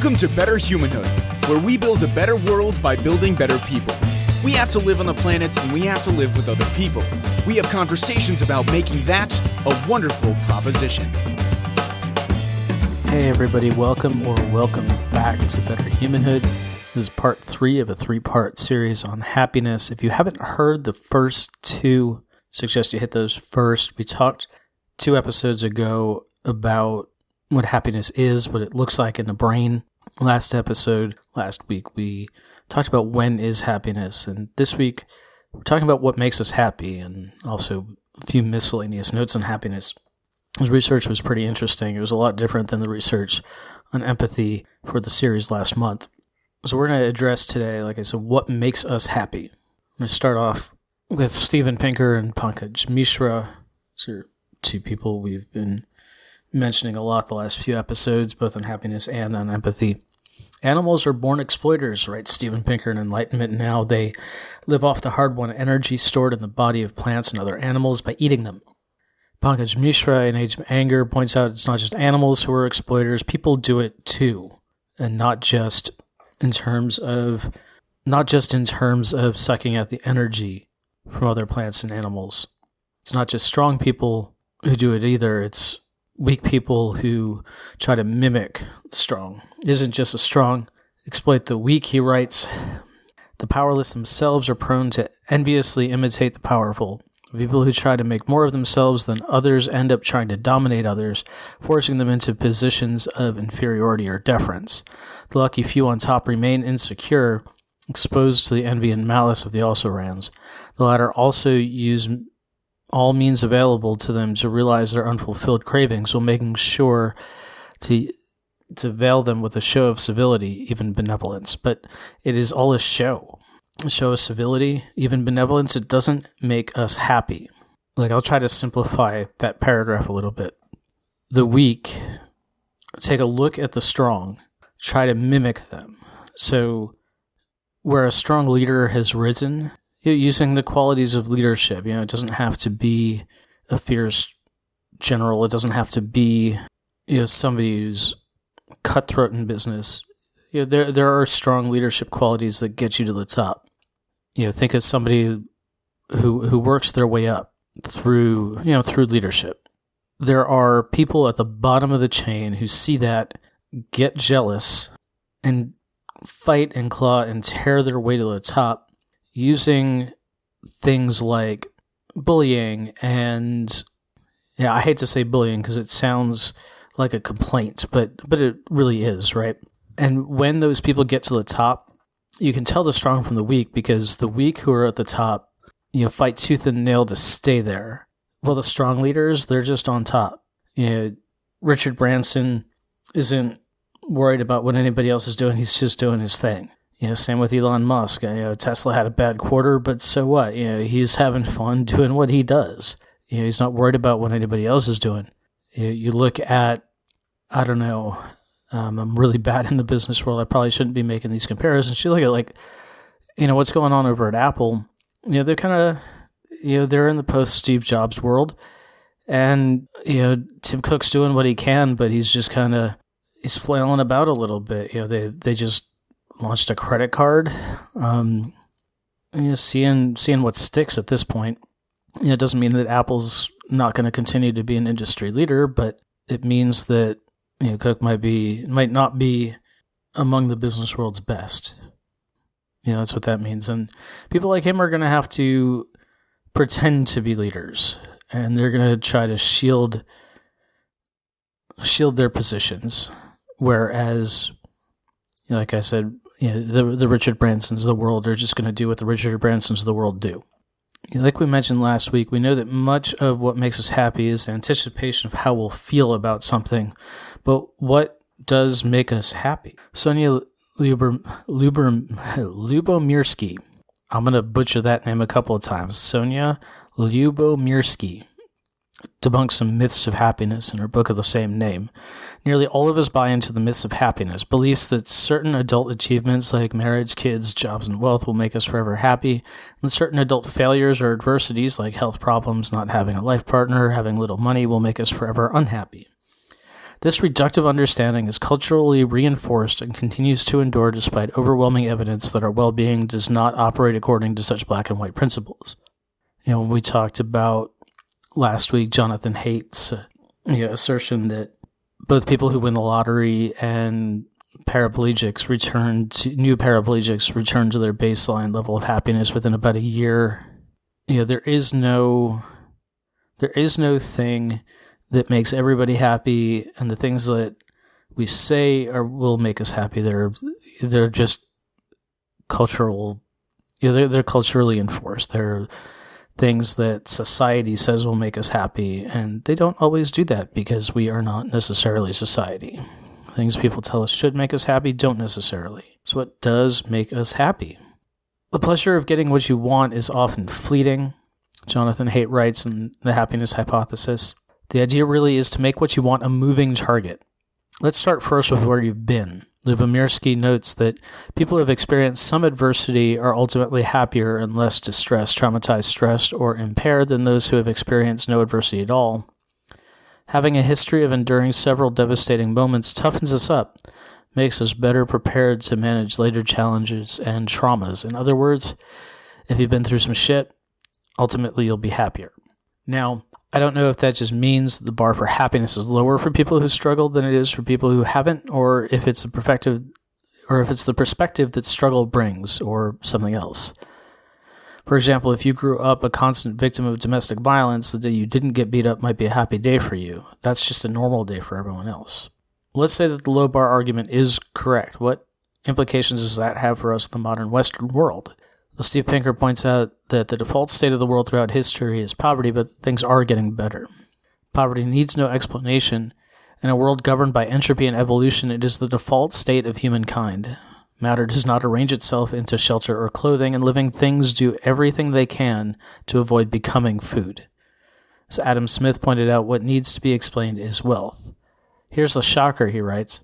Welcome to Better Humanhood, where we build a better world by building better people. We have to live on the planet, and we have to live with other people. We have conversations about making that a wonderful proposition. Hey everybody, welcome back to Better Humanhood. This is part 3 of a 3-part series on happiness. If you haven't heard the first two, I suggest you hit those first. We talked 2 episodes ago about what happiness is, what it looks like in the brain. Last week, we talked about when is happiness, and this week we're talking about what makes us happy, and also a few miscellaneous notes on happiness. His research was pretty interesting. It was a lot different than the research on empathy for the series last month. So we're going to address today, like I said, what makes us happy. I'm going to start off with Steven Pinker and Pankaj Mishra. These are 2 people we've been mentioning a lot the last few episodes, both on happiness and on empathy. Animals are born exploiters, writes Steven Pinker in Enlightenment. Now they live off the hard-won energy stored in the body of plants and other animals by eating them. Pankaj Mishra in Age of Anger points out it's not just animals who are exploiters, people do it too, and not just in terms of sucking out the energy from other plants and animals. It's not just strong people who do it either, it's weak people who try to mimic the strong. It isn't just the strong exploit the weak, he writes. The powerless themselves are prone to enviously imitate the powerful. People who try to make more of themselves than others end up trying to dominate others, forcing them into positions of inferiority or deference. The lucky few on top remain insecure, exposed to the envy and malice of the also-rans. The latter also use all means available to them to realize their unfulfilled cravings, while making sure to veil them with a show of civility, even benevolence. But it is all a show of civility, even benevolence. It doesn't make us happy. I'll try to simplify that paragraph a little bit. The weak take a look at the strong, try to mimic them. So where a strong leader has risen, using the qualities of leadership, it doesn't have to be a fierce general. It doesn't have to be, somebody who's cutthroat in business. There are strong leadership qualities that get you to the top. Think of somebody who works their way up through leadership. There are people at the bottom of the chain who see that, get jealous, and fight and claw and tear their way to the top, using things like bullying and, I hate to say bullying because it sounds like a complaint, but it really is, right? And when those people get to the top, you can tell the strong from the weak, because the weak who are at the top, fight tooth and nail to stay there. Well, the strong leaders, they're just on top. Richard Branson isn't worried about what anybody else is doing. He's just doing his thing. Same with Elon Musk. Tesla had a bad quarter, but so what? He's having fun doing what he does. He's not worried about what anybody else is doing. You look at, I don't know, I'm really bad in the business world. I probably shouldn't be making these comparisons. You look at what's going on over at Apple. They're kind of, they're in the post-Steve Jobs world, and Tim Cook's doing what he can, but he's just he's flailing about a little bit. They just launched a credit card. Seeing what sticks at this point. It doesn't mean that Apple's not going to continue to be an industry leader, but it means that Cook might not be among the business world's best. That's what that means. And people like him are going to have to pretend to be leaders, and they're going to try to shield their positions. Whereas, like I said, the Richard Bransons of the world are just going to do what the Richard Bransons of the world do. Like we mentioned last week, we know that much of what makes us happy is anticipation of how we'll feel about something. But what does make us happy? Sonja Lyubomirsky. I'm going to butcher that name a couple of times. Sonja Lyubomirsky debunks some myths of happiness in her book of the same name. Nearly all of us buy into the myths of happiness, beliefs that certain adult achievements like marriage, kids, jobs, and wealth will make us forever happy, and certain adult failures or adversities like health problems, not having a life partner, having little money will make us forever unhappy. This reductive understanding is culturally reinforced and continues to endure despite overwhelming evidence that our well-being does not operate according to such black and white principles. When we talked about last week Jonathan Haidt's assertion that both people who win the lottery and new paraplegics return to their baseline level of happiness within about a year. There is no thing that makes everybody happy, and the things that we say will make us happy. They're just cultural. They're culturally enforced. They're things that society says will make us happy, and they don't always do that because we are not necessarily society. Things people tell us should make us happy don't necessarily. So what does make us happy? The pleasure of getting what you want is often fleeting. Jonathan Haidt writes in The Happiness Hypothesis, the idea really is to make what you want a moving target. Let's start first with where you've been. Lyubomirsky notes that people who have experienced some adversity are ultimately happier and less distressed, traumatized, stressed, or impaired than those who have experienced no adversity at all. Having a history of enduring several devastating moments toughens us up, makes us better prepared to manage later challenges and traumas. In other words, if you've been through some shit, ultimately you'll be happier. Now, I don't know if that just means the bar for happiness is lower for people who struggled than it is for people who haven't, or if it's the perspective that struggle brings, or something else. For example, if you grew up a constant victim of domestic violence, the day you didn't get beat up might be a happy day for you. That's just a normal day for everyone else. Let's say that the low bar argument is correct. What implications does that have for us in the modern Western world? Well, Steve Pinker points out that the default state of the world throughout history is poverty, but things are getting better. Poverty needs no explanation. In a world governed by entropy and evolution, it is the default state of humankind. Matter does not arrange itself into shelter or clothing, and living things do everything they can to avoid becoming food. As Adam Smith pointed out, what needs to be explained is wealth. Here's the shocker, he writes.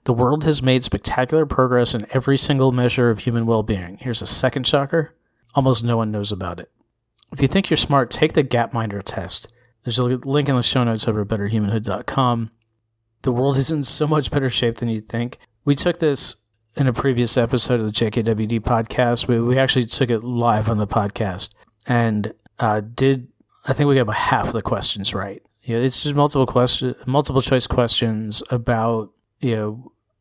The world has made spectacular progress in every single measure of human well-being. Here's a second shocker. Almost no one knows about it. If you think you're smart, take the Gapminder test. There's a link in the show notes over at betterhumanhood.com. The world is in so much better shape than you'd think. We took this in a previous episode of the JKWD podcast. We actually took it live on the podcast and I think we got about half of the questions right. It's just multiple choice questions about,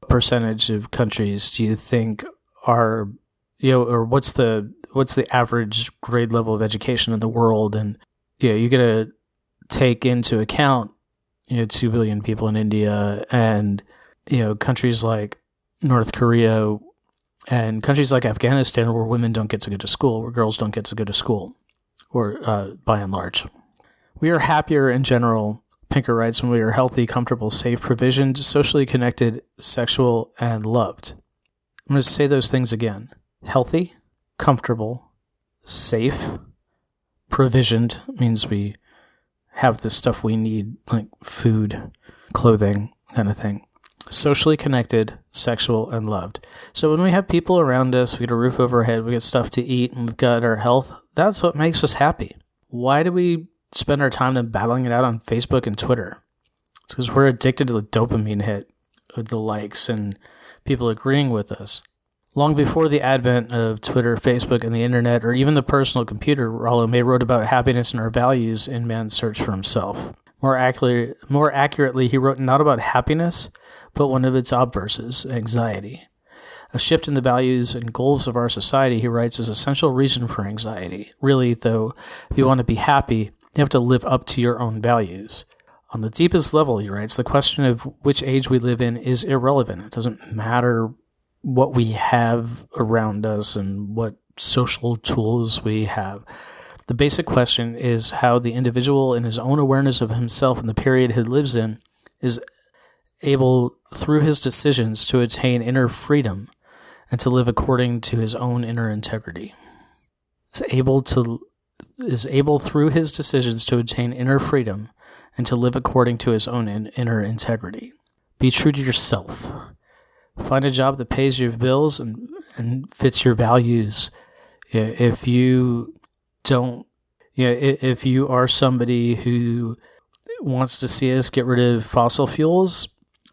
percentage of countries do you think are, or what's the average grade level of education in the world? And, you got to take into account, 2 billion people in India and, countries like North Korea and countries like Afghanistan where women don't get to go to school, where girls don't get to go to school, or by and large. We are happier in general, Pinker writes, when we are healthy, comfortable, safe, provisioned, socially connected, sexual, and loved. I'm going to say those things again. Healthy, comfortable, safe, provisioned means we have the stuff we need, like food, clothing, kind of thing. Socially connected, sexual, and loved. So when we have people around us, we get a roof over our head, we get stuff to eat, and we've got our health, that's what makes us happy. Why do we spend our time then battling it out on Facebook and Twitter? It's because we're addicted to the dopamine hit of the likes and people agreeing with us. Long before the advent of Twitter, Facebook, and the internet, or even the personal computer, Rollo wrote about happiness and our values in Man's Search for Himself. More accurately, he wrote not about happiness, but one of its obverses, anxiety. A shift in the values and goals of our society, he writes, is an essential reason for anxiety. Really, though, if you want to be happy, you have to live up to your own values. On the deepest level, he writes, the question of which age we live in is irrelevant. It doesn't matter what we have around us and what social tools we have. The basic question is how the individual, in his own awareness of himself and the period he lives in, is able, through his decisions, to attain inner freedom and to live according to his own inner integrity. Is able through his decisions to attain inner freedom and to live according to his own inner integrity. Be true to yourself. Find a job that pays your bills and fits your values. If you are somebody who wants to see us get rid of fossil fuels,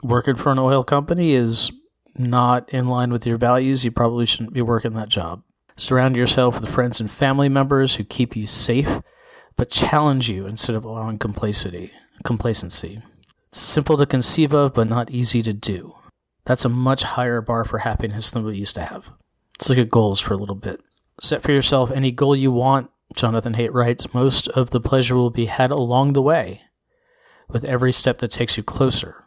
Working for an oil company is not in line with your values. You probably shouldn't be working that job. Surround yourself with friends and family members who keep you safe, but challenge you instead of allowing complacency. It's simple to conceive of, but not easy to do. That's a much higher bar for happiness than we used to have. Let's look at goals for a little bit. Set for yourself any goal you want. Jonathan Haidt writes, most of the pleasure will be had along the way, with every step that takes you closer.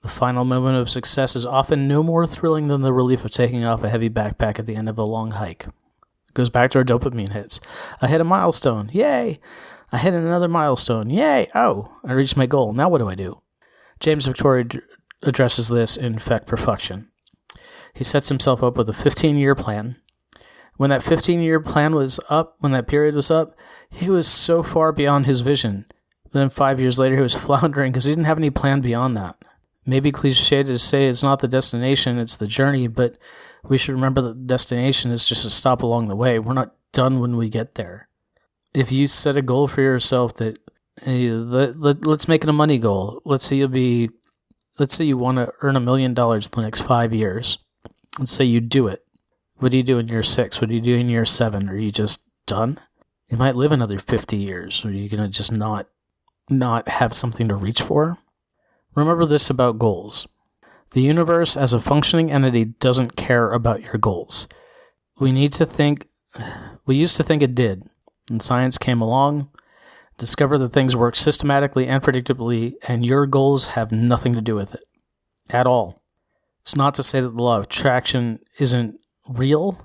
The final moment of success is often no more thrilling than the relief of taking off a heavy backpack at the end of a long hike. It goes back to our dopamine hits. I hit a milestone. Yay! I hit another milestone. Yay! Oh, I reached my goal. Now what do I do? James Victore addresses this in Feck, Perfuction. He sets himself up with a 15-year plan. When that 15-year plan was up, when that period was up, he was so far beyond his vision. Then 5 years later, he was floundering because he didn't have any plan beyond that. Maybe cliche to say it's not the destination, it's the journey, but we should remember that the destination is just a stop along the way. We're not done when we get there. If you set a goal for yourself that, hey, let's make it a money goal. Let's say you want to earn $1 million in the next 5 years. Let's say you do it. What do you do in year 6? What do you do in year 7? Are you just done? You might live another 50 years. Are you going to just not have something to reach for? Remember this about goals. The universe as a functioning entity doesn't care about your goals. We used to think it did. And science came along, discovered that things work systematically and predictably, and your goals have nothing to do with it. At all. It's not to say that the law of attraction isn't real.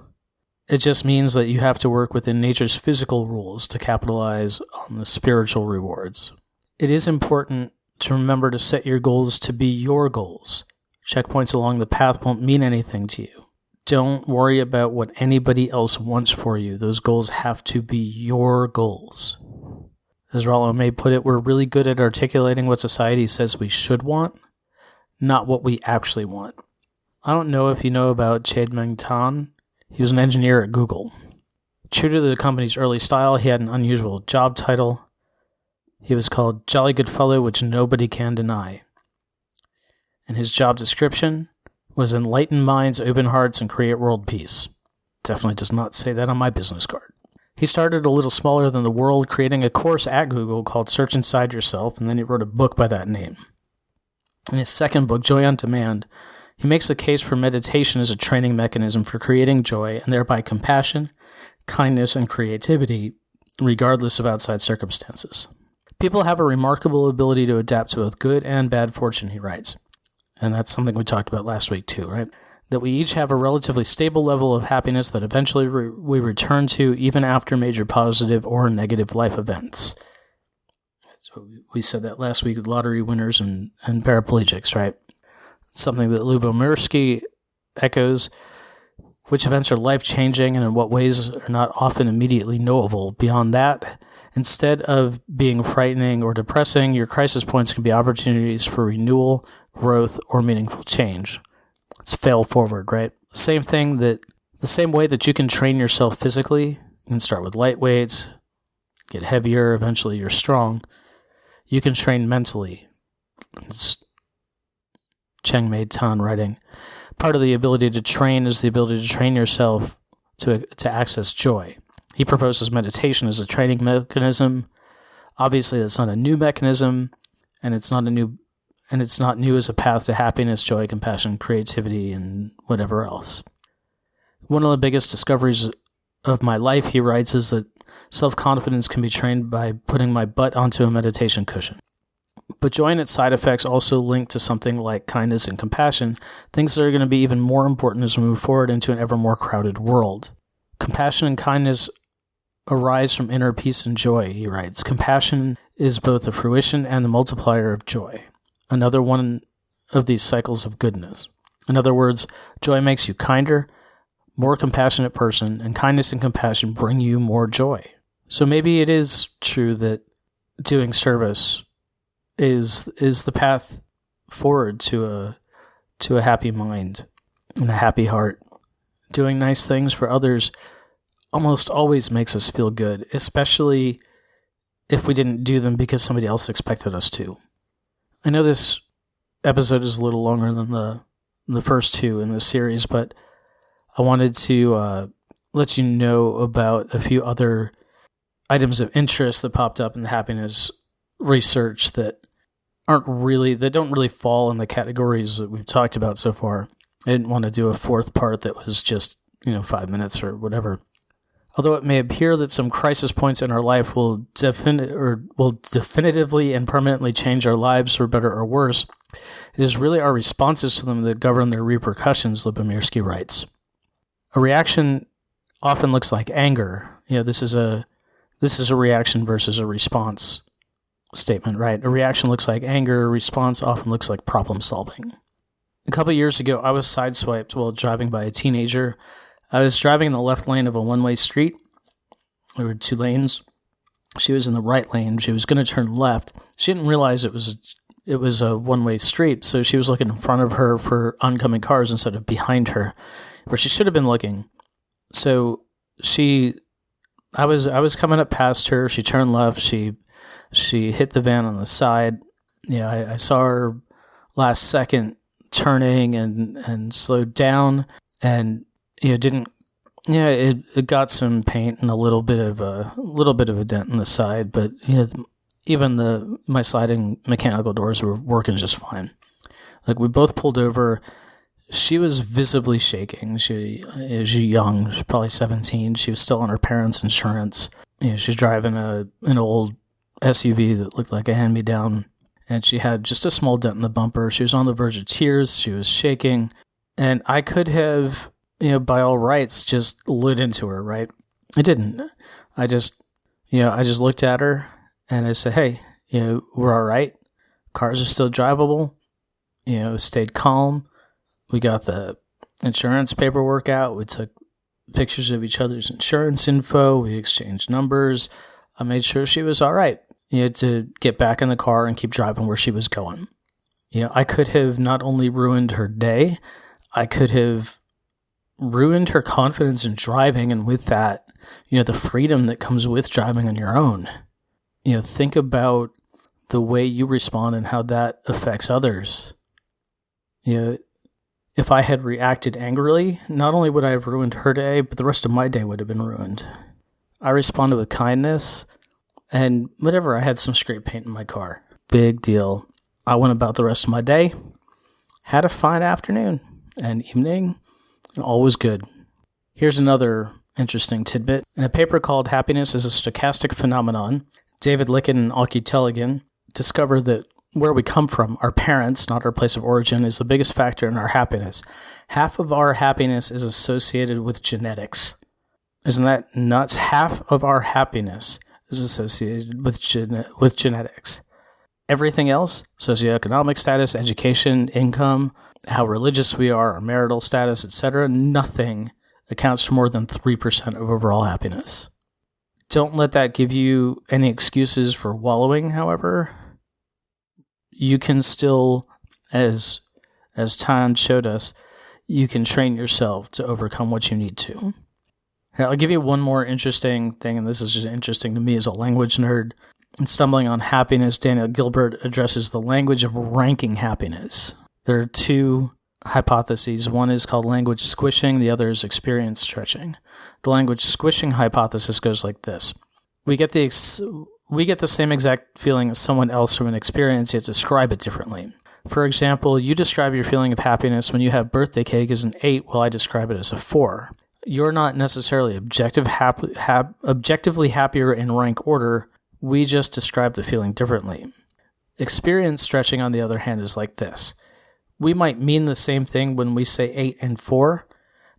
It just means that you have to work within nature's physical rules to capitalize on the spiritual rewards. It is important to remember to set your goals to be your goals. Checkpoints along the path won't mean anything to you. Don't worry about what anybody else wants for you. Those goals have to be your goals. As Rollo may put it, we're really good at articulating what society says we should want, not what we actually want. I don't know if you know about Chade-Meng. He was an engineer at Google. True to the company's early style, he had an unusual job title. He was called Jolly Good Fellow, which nobody can deny. And his job description was enlighten minds, open hearts, and create world peace. Definitely does not say that on my business card. He started a little smaller than the world, creating a course at Google called Search Inside Yourself, and then he wrote a book by that name. In his second book, Joy on Demand, he makes the case for meditation as a training mechanism for creating joy and thereby compassion, kindness, and creativity, regardless of outside circumstances. People have a remarkable ability to adapt to both good and bad fortune, he writes. And that's something we talked about last week too, right? That we each have a relatively stable level of happiness that eventually we return to even after major positive or negative life events. So we said that last week with lottery winners and paraplegics, right? Something that Lyubomirsky echoes. Which events are life-changing and in what ways are not often immediately knowable. Beyond that, instead of being frightening or depressing, your crisis points can be opportunities for renewal, growth, or meaningful change. It's fail forward, right? The same way that you can train yourself physically, you can start with light weights, get heavier, eventually you're strong. You can train mentally. It's Cheng-Mei Tan writing. Part of the ability to train is the ability to train yourself to access joy. He proposes meditation as a training mechanism. Obviously, that's not a new mechanism, and it's not new as a path to happiness, joy, compassion, creativity, and whatever else. One of the biggest discoveries of my life, he writes, is that self-confidence can be trained by putting my butt onto a meditation cushion. But joy and its side effects also link to something like kindness and compassion, things that are going to be even more important as we move forward into an ever more crowded world. Compassion and kindness arise from inner peace and joy, he writes. Compassion is both the fruition and the multiplier of joy, another one of these cycles of goodness. In other words, joy makes you kinder, more compassionate person, and kindness and compassion bring you more joy. So maybe it is true that doing service is the path forward to a happy mind and a happy heart. Doing nice things for others almost always makes us feel good, especially if we didn't do them because somebody else expected us to. I know this episode is a little longer than the first two in this series, but I wanted to let you know about a few other items of interest that popped up in the happiness research that don't really fall in the categories that we've talked about so far. I didn't want to do a fourth part that was just 5 minutes or whatever. Although it may appear that some crisis points in our life will definitively and permanently change our lives for better or worse, it is really our responses to them that govern their repercussions, Lyubomirsky writes. A reaction often looks like anger. This is a reaction versus a response statement, right? A reaction looks like anger. A response often looks like problem solving. A couple of years ago, I was sideswiped while driving by a teenager. I was driving in the left lane of a one-way street. There were two lanes. She was in the right lane. She was going to turn left. She didn't realize it was a one-way street, so she was looking in front of her for oncoming cars instead of behind her, where she should have been looking. So I was coming up past her. She turned left. She hit the van on the side. I saw her last second turning and slowed down, and it got some paint and a little bit of a dent in the side, but even my sliding mechanical doors were working just fine. Like, we both pulled over. She was visibly shaking. She was young. She was probably 17. She was still on her parents' insurance. She's driving an old SUV that looked like a hand-me-down, and she had just a small dent in the bumper. She was on the verge of tears. She was shaking, and I could have, by all rights, just lit into her, right? I didn't. I just looked at her, and I said, hey, we're all right. Cars are still drivable. Stayed calm. We got the insurance paperwork out. We took pictures of each other's insurance info. We exchanged numbers. I made sure she was all right, to get back in the car and keep driving where she was going. I could have not only ruined her day, I could have ruined her confidence in driving, and with that, the freedom that comes with driving on your own. Think about the way you respond and how that affects others. If I had reacted angrily, not only would I have ruined her day, but the rest of my day would have been ruined. I responded with kindness, and whatever, I had some scrape paint in my car. Big deal. I went about the rest of my day, had a fine afternoon and evening, all was good. Here's another interesting tidbit. In a paper called Happiness is a Stochastic Phenomenon, David Licken and Auke Tellegen discovered that where we come from, our parents, not our place of origin, is the biggest factor in our happiness. Half of our happiness is associated with genetics. Isn't that nuts? Half of our happiness is associated with genetics. Everything else, socioeconomic status, education, income, how religious we are, our marital status, etc., nothing accounts for more than 3% of overall happiness. Don't let that give you any excuses for wallowing, however. You can still, as Tan showed us, you can train yourself to overcome what you need to. Here, I'll give you one more interesting thing, and this is just interesting to me as a language nerd. In Stumbling on Happiness, Daniel Gilbert addresses the language of ranking happiness. There are two hypotheses. One is called language squishing, the other is experience stretching. The language squishing hypothesis goes like this. We get the same exact feeling as someone else from an experience, yet describe it differently. For example, you describe your feeling of happiness when you have birthday cake as an 8, while I describe it as a 4. You're not necessarily objectively happier in rank order, we just describe the feeling differently. Experience stretching, on the other hand, is like this. We might mean the same thing when we say 8 and 4,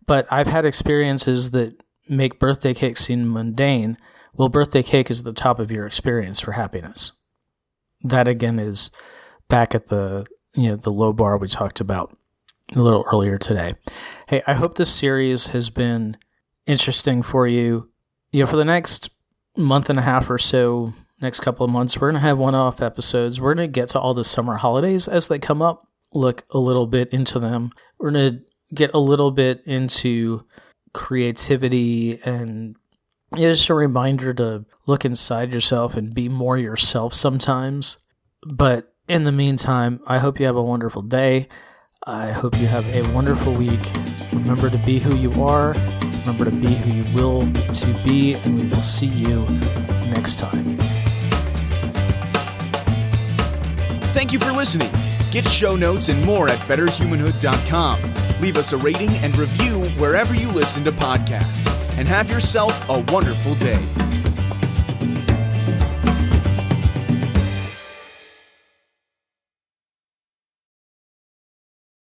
but I've had experiences that make birthday cake seem mundane. Well, birthday cake is the top of your experience for happiness. That, again, is back at the low bar we talked about a little earlier today. Hey, I hope this series has been interesting for you. For the next month and a half or so, next couple of months, we're going to have one-off episodes. We're going to get to all the summer holidays as they come up, look a little bit into them. We're going to get a little bit into creativity and just a reminder to look inside yourself and be more yourself sometimes. But In the meantime, I hope you have a wonderful day. I hope you have a wonderful week. Remember to be who you are. Remember to be who you will to be, and we will see you next time. Thank you for listening. Get show notes and more at betterhumanhood.com. Leave us a rating and review wherever you listen to podcasts. And have yourself a wonderful day.